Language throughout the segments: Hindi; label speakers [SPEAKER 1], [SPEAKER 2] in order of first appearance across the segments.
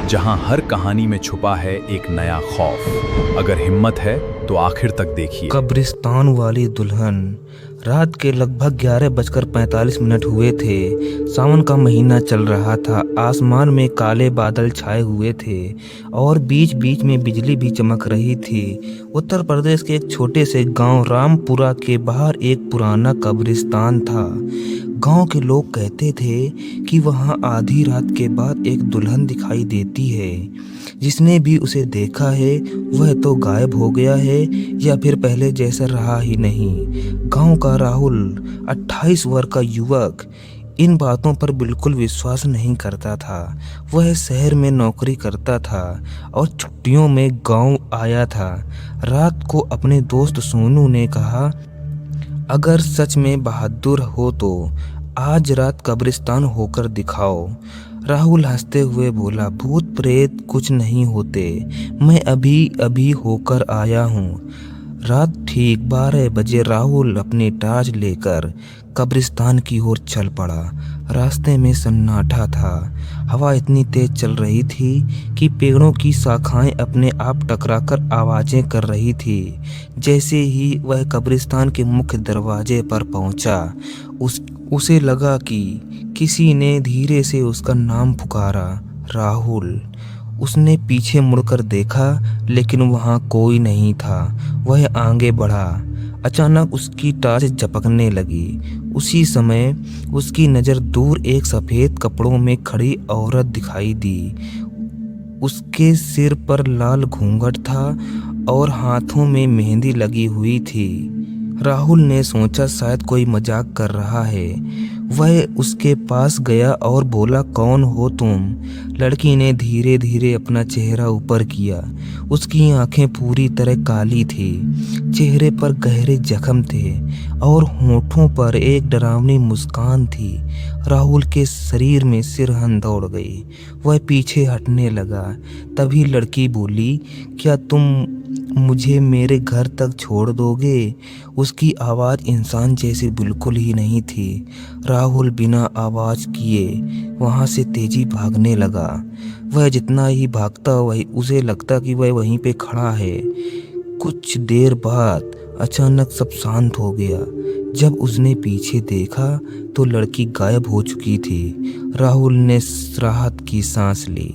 [SPEAKER 1] जहां हर कहानी में छुपा है एक नया खौफ। अगर हिम्मत है तो आखिर तक देखिए।
[SPEAKER 2] कब्रिस्तान वाली दुल्हन। रात के लगभग 11:45 हुए थे। सावन का महीना चल रहा था। आसमान में काले बादल छाए हुए थे और बीच बीच में बिजली भी चमक रही थी। उत्तर प्रदेश के एक छोटे से गांव रामपुरा के बाहर एक पुराना कब्रिस्तान था। गांव के लोग कहते थे कि वहां आधी रात के बाद एक दुल्हन दिखाई देती है। जिसने भी उसे देखा है वह तो गायब हो गया है या फिर पहले जैसा रहा ही नहीं। गांव का राहुल 28 वर्ष का युवक इन बातों पर बिल्कुल विश्वास नहीं करता था। वह शहर में नौकरी करता था और छुट्टियों में गांव आया था। रात को अपने दोस्त सोनू ने कहा, अगर सच में बहादुर हो तो आज रात कब्रिस्तान होकर दिखाओ। राहुल हंसते हुए बोला, भूत प्रेत कुछ नहीं होते, मैं अभी अभी होकर आया हूँ। रात ठीक 12 बजे राहुल अपनी टॉर्च लेकर कब्रिस्तान की ओर चल पड़ा। रास्ते में सन्नाटा था। हवा इतनी तेज चल रही थी कि पेड़ों की शाखाएं अपने आप टकराकर आवाजें कर रही थी। जैसे ही वह कब्रिस्तान के मुख्य दरवाजे पर पहुंचा, उसे लगा कि किसी ने धीरे से उसका नाम पुकारा, राहुल। उसने पीछे मुड़कर देखा लेकिन वहां कोई नहीं था। वह आगे बढ़ा। अचानक उसकी टॉर्च झपकने लगी। उसी समय उसकी नज़र दूर एक सफ़ेद कपड़ों में खड़ी औरत दिखाई दी। उसके सिर पर लाल घूंघट था और हाथों में मेहंदी लगी हुई थी। राहुल ने सोचा शायद कोई मजाक कर रहा है। वह उसके पास गया और बोला, कौन हो तुम? लड़की ने धीरे धीरे अपना चेहरा ऊपर किया। उसकी आंखें पूरी तरह काली थी, चेहरे पर गहरे जख्म थे और होठों पर एक डरावनी मुस्कान थी। राहुल के शरीर में सिरहन दौड़ गई। वह पीछे हटने लगा। तभी लड़की बोली, क्या तुम मुझे मेरे घर तक छोड़ दोगे? उसकी आवाज़ इंसान जैसी बिल्कुल ही नहीं थी। राहुल बिना आवाज़ किए वहाँ से तेजी भागने लगा। वह जितना ही भागता वही उसे लगता कि वह वहीं पे खड़ा है। कुछ देर बाद अचानक सब शांत हो गया। जब उसने पीछे देखा तो लड़की गायब हो चुकी थी। राहुल ने राहत की सांस ली।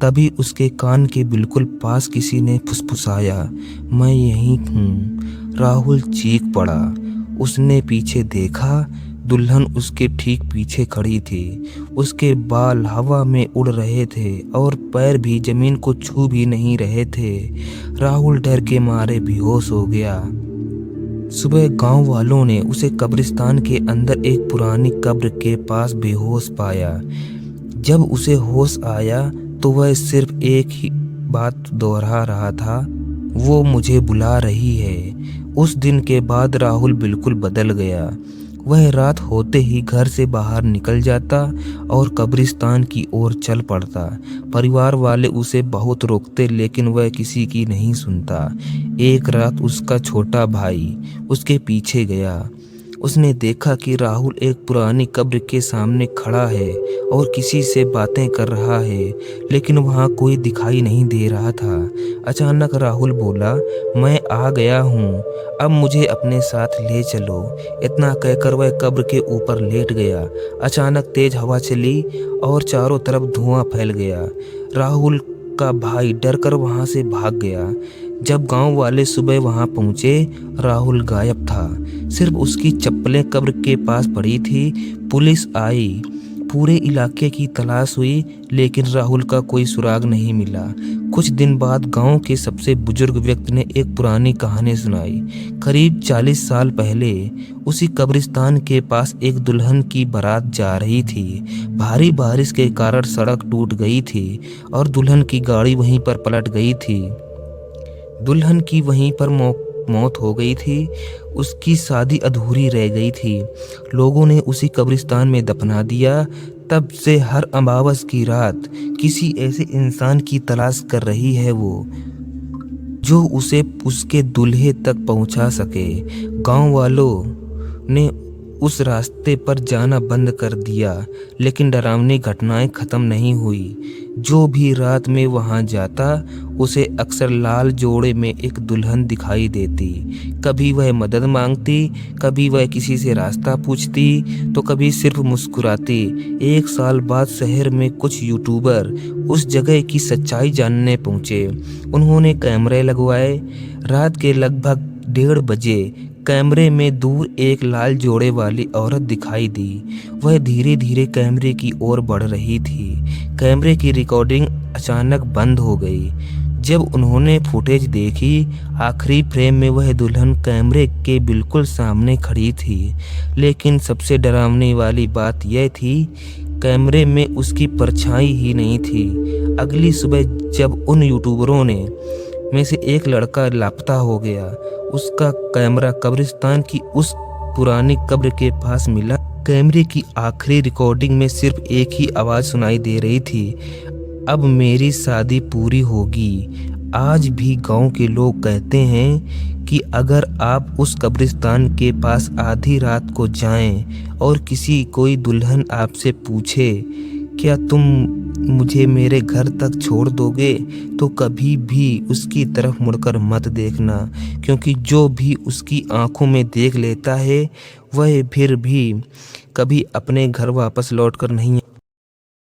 [SPEAKER 2] तभी उसके कान के बिल्कुल पास किसी ने फुसफुसाया, मैं यहीं हूँ। राहुल चीख पड़ा। उसने पीछे देखा। दुल्हन उसके ठीक पीछे खड़ी थी। उसके बाल हवा में उड़ रहे थे और पैर भी जमीन को छू भी नहीं रहे थे। राहुल डर के मारे बेहोश हो गया। सुबह गांव वालों ने उसे कब्रिस्तान के अंदर एक पुरानी कब्र के पास बेहोश पाया। जब उसे होश आया तो वह सिर्फ एक ही बात दोहरा रहा था, वो मुझे बुला रही है। उस दिन के बाद राहुल बिल्कुल बदल गया। वह रात होते ही घर से बाहर निकल जाता और कब्रिस्तान की ओर चल पड़ता। परिवार वाले उसे बहुत रोकते लेकिन वह किसी की नहीं सुनता। एक रात उसका छोटा भाई उसके पीछे गया। उसने देखा कि राहुल एक पुरानी कब्र के सामने खड़ा है और किसी से बातें कर रहा है, लेकिन वहाँ कोई दिखाई नहीं दे रहा था। अचानक राहुल बोला, मैं आ गया हूँ, अब मुझे अपने साथ ले चलो। इतना कहकर वह कब्र के ऊपर लेट गया। अचानक तेज हवा चली और चारों तरफ धुआं फैल गया। राहुल का भाई डरकर वहाँ से भाग गया। जब गांव वाले सुबह वहां पहुंचे, राहुल गायब था। सिर्फ उसकी चप्पलें कब्र के पास पड़ी थी। पुलिस आई, पूरे इलाके की तलाश हुई लेकिन राहुल का कोई सुराग नहीं मिला। कुछ दिन बाद गांव के सबसे बुजुर्ग व्यक्ति ने एक पुरानी कहानी सुनाई। करीब 40 साल पहले उसी कब्रिस्तान के पास एक दुल्हन की बारात जा रही थी। भारी बारिश के कारण सड़क टूट गई थी और दुल्हन की गाड़ी वहीं पर पलट गई थी। दुल्हन की वहीं पर मौत हो गई थी। उसकी शादी अधूरी रह गई थी। लोगों ने उसी कब्रिस्तान में दफना दिया। तब से हर अमावस की रात किसी ऐसे इंसान की तलाश कर रही है वो, जो उसे उसके दूल्हे तक पहुंचा सके। गांव वालों ने उस रास्ते पर जाना बंद कर दिया, लेकिन डरावनी घटनाएं खत्म नहीं हुई। जो भी रात में वहां जाता उसे अक्सर लाल जोड़े में एक दुल्हन दिखाई देती। कभी वह मदद मांगती, कभी वह किसी से रास्ता पूछती, तो कभी सिर्फ मुस्कुराती। 1 साल बाद शहर में कुछ यूट्यूबर उस जगह की सच्चाई जानने पहुंचे। उन्होंने कैमरे लगवाए। रात के लगभग 1:30 बजे कैमरे में दूर एक लाल जोड़े वाली औरत दिखाई दी। वह धीरे धीरे कैमरे की ओर बढ़ रही थी। कैमरे की रिकॉर्डिंग अचानक बंद हो गई। जब उन्होंने फुटेज देखी, आखिरी फ्रेम में वह दुल्हन कैमरे के बिल्कुल सामने खड़ी थी। लेकिन सबसे डरावनी वाली बात यह थी, कैमरे में उसकी परछाई ही नहीं थी। अगली सुबह जब उन यूट्यूबरों में से एक लड़का लापता हो गया, उसका कैमरा कब्रिस्तान की उस पुरानी कब्र के पास मिला। कैमरे की आखिरी रिकॉर्डिंग में सिर्फ एक ही आवाज़ सुनाई दे रही थी, अब मेरी शादी पूरी होगी। आज भी गांव के लोग कहते हैं कि अगर आप उस कब्रिस्तान के पास आधी रात को जाएं और कोई दुल्हन आपसे पूछे, क्या तुम मुझे मेरे घर तक छोड़ दोगे, तो कभी भी उसकी तरफ मुड़कर मत देखना, क्योंकि जो भी उसकी आंखों में देख लेता है वह फिर भी कभी अपने घर वापस लौटकर नहीं